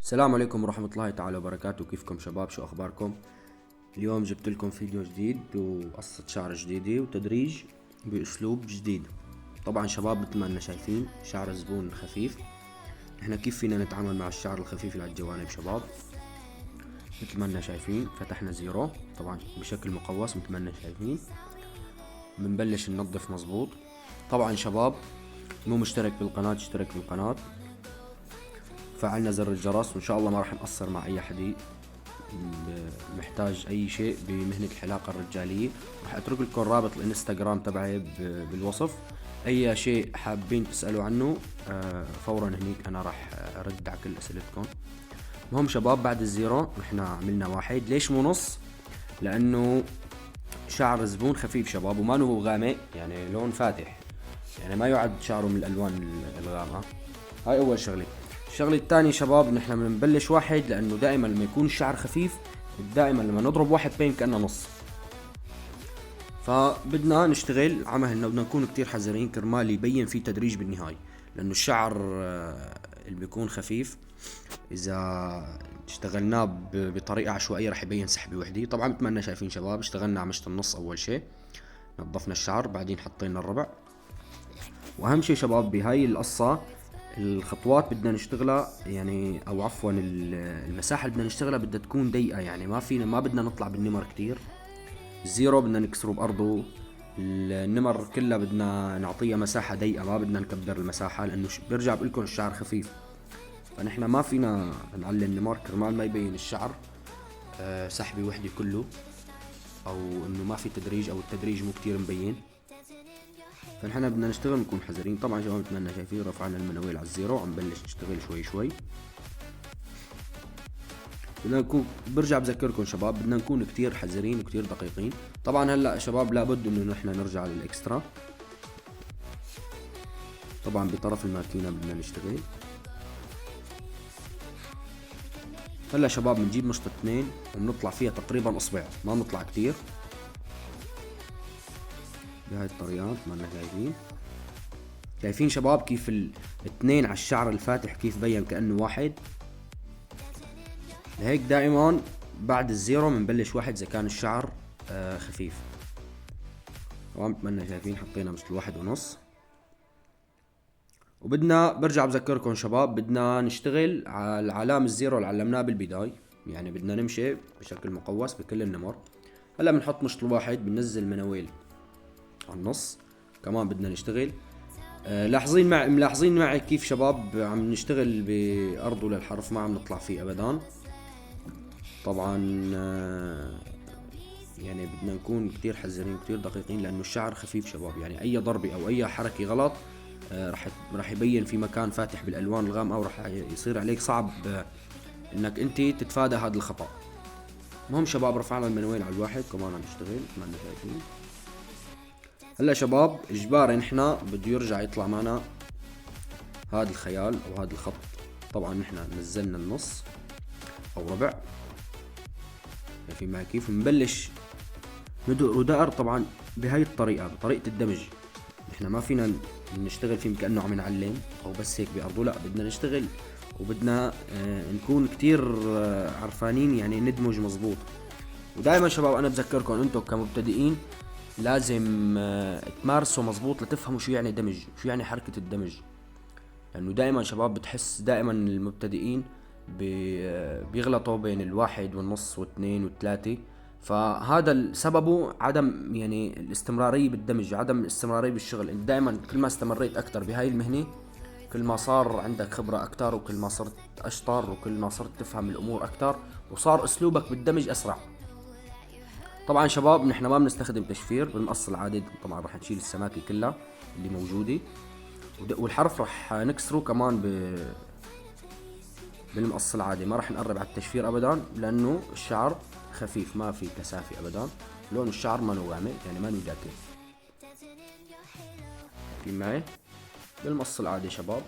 السلام عليكم ورحمة الله تعالى وبركاته. كيفكم شباب؟ شو أخباركم؟ اليوم جبت لكم فيديو جديد وقصة شعر جديدة وتدريج بأسلوب جديد. طبعا شباب مثل ما اننا شايفين شعر الزبون خفيف. احنا كيف فينا نتعامل مع الشعر الخفيف اللي على الجوانب شباب؟ مثل ما اننا شايفين فتحنا زيرو طبعا بشكل مقوس مثل ما اننا شايفين. بنبلش ننظف مظبوط. طبعا شباب مو مشترك بالقناة اشترك بالقناة، فعلنا زر الجرس، وان شاء الله ما راح نقصر مع اي حد محتاج اي شيء بمهنة الحلاقة الرجالية. راح اترك لكم رابط الانستغرام تبعي بالوصف. اي شيء حابين تسألوا عنه فورا هنيك انا راح ارد على كل اسئلتكم. المهم شباب بعد الزيرو نحن عملنا واحد. ليش مو نص؟ لانه شعر الزبون خفيف شباب وما هو غامق، يعني لون فاتح، يعني ما يعد شعره من الالوان الغامقة. هاي اول شغلة. الشغلة الثانية شباب نحن بنبلش واحد لانه دائما لما يكون الشعر خفيف دائما لما نضرب واحد بين كأنه نص، فبدنا نشتغل على مهلنا. بدنا نكون كتير حذرين كرمال يبين في تدريج بالنهاية، لانه الشعر اللي بيكون خفيف اذا اشتغلناه بطريقة عشوائية راح يبين سحبة وحدة. طبعا مثل ما شايفين شباب اشتغلنا على مشط النص اول شيء، نظفنا الشعر بعدين حطينا الربع. واهم شيء شباب بهاي القصة الخطوات بدنا نشتغلها، يعني او عفوا المساحة اللي بدنا نشتغلها بدها تكون ضيقة، يعني ما بدنا نطلع بالنمر كتير. الزيرو بدنا نكسره بأرضه، النمر كلها بدنا نعطيها مساحة ضيقة، ما بدنا نكبر المساحة لأنه برجع بقولكم الشعر خفيف، فنحن ما فينا نعلي النمر كرمال ما يبين الشعر سحبة وحدة كله، أو إنه ما في تدريج أو التدريج مو كتير مبين. فنحن بدنا نشتغل نكون حذرين. طبعا شباب مثل ما شايفين رفعنا المنويل على الزيرو عم بلش نشتغل شوي شوي. بدنا نكون برجع بذكركم شباب بدنا نكون كتير حذرين وكتير دقيقين. طبعا هلا شباب لابد انه نحن نرجع للاكسترا. طبعا بطرف الماكينة بدنا نشتغل. هلا شباب بنجيب مشط 2 وبنطلع فيها تقريبا اصبع، ما بنطلع كتير، بهاي الطريقة ما لنا شايفين شباب كيف الاثنين على الشعر الفاتح كيف بين كأنه واحد. لهيك دائما بعد الزيرو بنبلش واحد اذا كان الشعر خفيف. طبعا مثل شايفين حطينا مثل 1.5. وبدنا برجع بذكركم شباب بدنا نشتغل على العلامة الزيرو اللي علمناه بالبداية، يعني بدنا نمشي بشكل مقوس بكل النمر. هلا بنحط مشط واحد بننزل منويل على النص، كمان بدنا نشتغل. ملاحظين معي كيف شباب عم نشتغل بأرضه للحرف، ما عم نطلع فيه أبدا. طبعا يعني بدنا نكون كتير حذرين كتير دقيقين لأنه الشعر خفيف شباب، يعني أي ضربة أو أي حركة غلط راح يبين في مكان فاتح بالألوان الغامقة، وراح يصير عليك صعب إنك أنت تتفادى هذا الخطأ. المهم شباب رفعنا المنوين على الواحد كمان عم نشتغل ما لنا شايفين. هلا شباب اجباري نحنا بده يرجع يطلع معنا هذا الخيال او هذا الخط. طبعا نحنا نزلنا النص او ربع، شايفين معي كيف نبلش ندق ودائر. طبعا بهاي الطريقة بطريقة الدمج نحنا ما فينا نشتغل فيه كأنه عم نعلم او بس هيك بأرضه، لا بدنا نشتغل وبدنا نكون كتير عرفانين يعني ندمج مزبوط. ودائما شباب انا بذكركم انتم كمبتدئين لازم تمارسوا مزبوط لتفهموا شو يعني دمج، شو يعني حركة الدمج، لأنه دائما شباب بتحس دائما المبتدئين بيغلطوا بين 1.5 و2 و3، فهذا سببه عدم يعني الاستمرارية بالدمج، عدم الاستمرارية بالشغل. انت دائما كل ما استمريت أكتر بهاي المهنة كل ما صار عندك خبرة أكتر، وكل ما صرت أشطر، وكل ما صرت تفهم الأمور أكتر، وصار أسلوبك بالدمج أسرع. طبعا شباب نحن ما بنستخدم تشفير بالمقص العادي، طبعا راح نشيل السماكة كلها اللي موجودة، والحرف راح نكسره كمان بالمقص العادي، ما راح نقرب على التشفير ابدا لانه الشعر خفيف ما في كثافة ابدا. لون الشعر ما نو غامق يعني ما نو داكن. في معي بالمقص العادي شباب،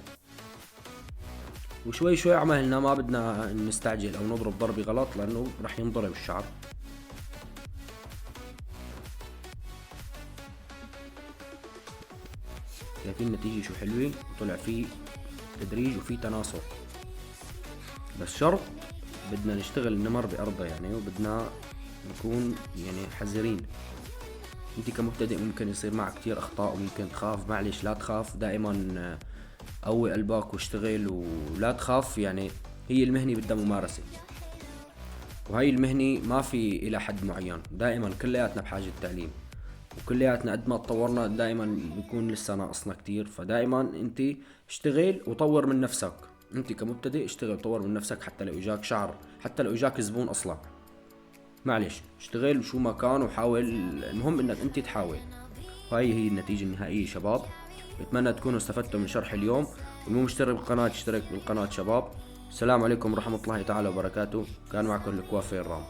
وشوي شوي عملنا ما بدنا نستعجل او نضرب ضربة غلط لانه راح ينضرب الشعر. شايفين النتيجة شو حلوة، وطلع فيه تدريج وفيه تناسق. بس شرط بدنا نشتغل النمر بأرضه يعني، وبدنا نكون يعني حذرين. انت كمبتدئ ممكن يصير معك كتير اخطاء وممكن تخاف، معلش لا تخاف، دائما قوي قلبك واشتغل ولا تخاف. يعني هي المهنة بدها ممارسة، وهي المهنة ما في إلى حد معين، دائما كلياتنا بحاجة تعليم، وكلياتنا قد ما تطورنا دائما بيكون لسه ناقصنا كتير. فدائما انت اشتغل وطور من نفسك، انت كمبتدئ اشتغل وطور من نفسك، حتى لو اجاك شعر، حتى لو اجاك زبون اصلا، معلش اشتغل وشو ما كان وحاول، المهم انك انت تحاول. وهي هي النتيجة النهائية شباب. بتمنى تكونوا استفدتوا من شرح اليوم، والمو مشترك بالقناة اشترك بالقناة شباب. السلام عليكم ورحمة الله تعالى وبركاته. كان معكم الكوافير رام.